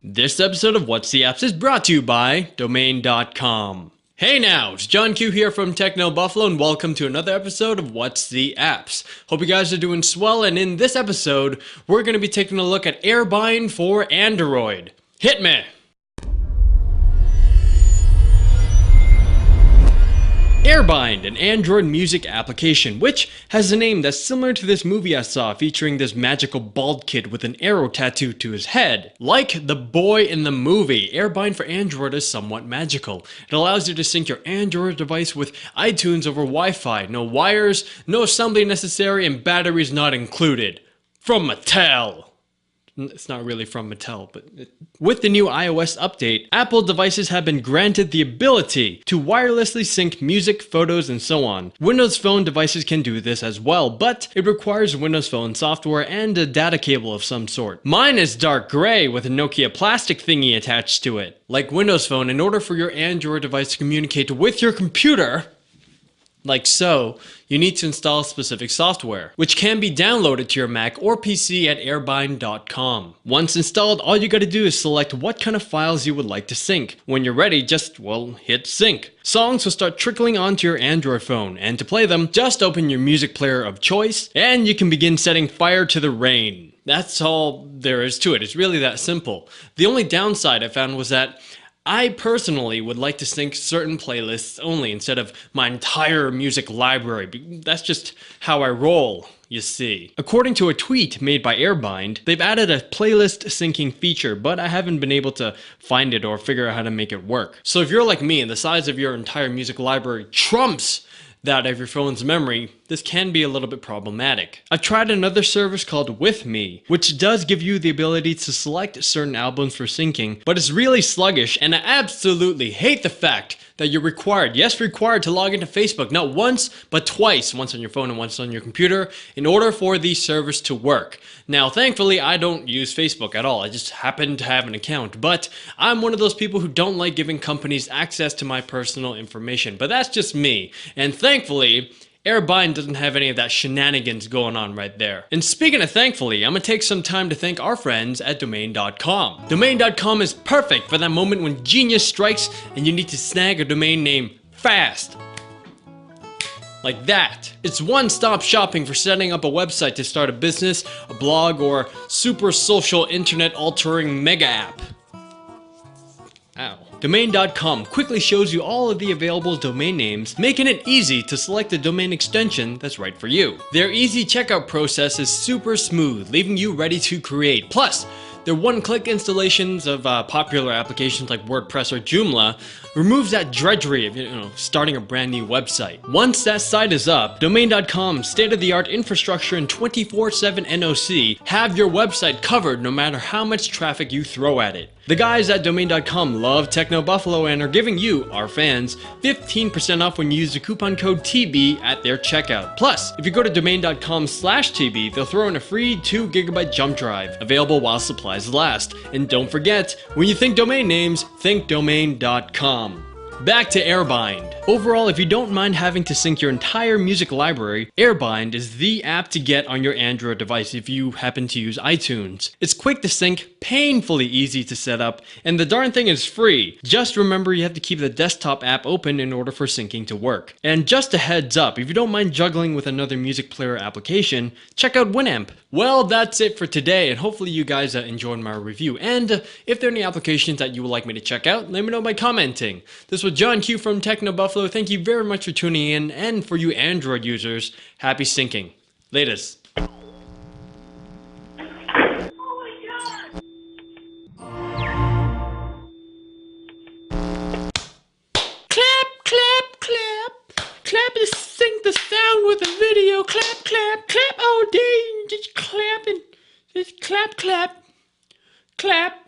This episode of What's the Apps is brought to you by Domain.com. Hey now, it's John Q here from Techno Buffalo and welcome to another episode of What's the Apps. Hope you guys are doing swell, and in this episode, we're going to be taking a look at Airbind for Android. Hit me! Airbind, an Android music application, which has a name that's similar to this movie I saw featuring this magical bald kid with an arrow tattooed to his head. Like the boy in the movie, Airbind for Android is somewhat magical. It allows you to sync your Android device with iTunes over Wi-Fi. No wires, no assembly necessary, and batteries not included. From Mattel. It's not really from Mattel, but with the new iOS update, Apple devices have been granted the ability to wirelessly sync music, photos, and so on. Windows Phone devices can do this as well, but it requires Windows Phone software and a data cable of some sort. Mine is dark gray with a Nokia plastic thingy attached to it. Like Windows Phone, in order for your Android device to communicate with your computer, like so, you need to install specific software, which can be downloaded to your Mac or PC at airbind.com. Once installed, all you gotta do is select what kind of files you would like to sync. When you're ready, just, hit sync. Songs will start trickling onto your Android phone, and to play them, just open your music player of choice, and you can begin setting fire to the rain. That's all there is to it. It's really that simple. The only downside I found was that I personally would like to sync certain playlists only instead of my entire music library. That's just how I roll, you see. According to a tweet made by Airbind, they've added a playlist syncing feature, but I haven't been able to find it or figure out how to make it work. So if you're like me and the size of your entire music library trumps that of your phone's memory, this can be a little bit problematic. I've tried another service called With Me, which does give you the ability to select certain albums for syncing, but it's really sluggish, and I absolutely hate the fact that you're required to log into Facebook, not once, but twice, once on your phone and once on your computer, in order for the service to work. Now, thankfully, I don't use Facebook at all. I just happen to have an account, but I'm one of those people who don't like giving companies access to my personal information, but that's just me, and thankfully, Airbind doesn't have any of that shenanigans going on right there. And speaking of thankfully, I'm gonna take some time to thank our friends at Domain.com. Domain.com is perfect for that moment when genius strikes and you need to snag a domain name fast. Like that. It's one-stop shopping for setting up a website to start a business, a blog, or super social internet-altering mega app. Ow. Domain.com quickly shows you all of the available domain names, making it easy to select a domain extension that's right for you. Their easy checkout process is super smooth, leaving you ready to create. Plus, their one-click installations of popular applications like WordPress or Joomla removes that drudgery of starting a brand new website. Once that site is up, Domain.com's state-of-the-art infrastructure and 24/7 NOC have your website covered no matter how much traffic you throw at it. The guys at Domain.com love Techno Buffalo and are giving you, our fans, 15% off when you use the coupon code TB at their checkout. Plus, if you go to Domain.com/TB, they'll throw in a free 2 GB jump drive, available while supplies last. And don't forget, when you think domain names, think Domain.com. Back to Airbind. Overall, if you don't mind having to sync your entire music library, Airbind is the app to get on your Android device if you happen to use iTunes. It's quick to sync, painfully easy to set up, and the darn thing is free. Just remember you have to keep the desktop app open in order for syncing to work. And just a heads up, if you don't mind juggling with another music player application, check out Winamp. Well, that's it for today, and hopefully you guys enjoyed my review. And if there are any applications that you would like me to check out, let me know by commenting. This was John Q from Techno Buffalo. Thank you very much for tuning in, and for you Android users, happy syncing. Laters. Clap to sync the sound with the video. Clap, clap, clap all day. Just clapping. Just clap, clap, clap.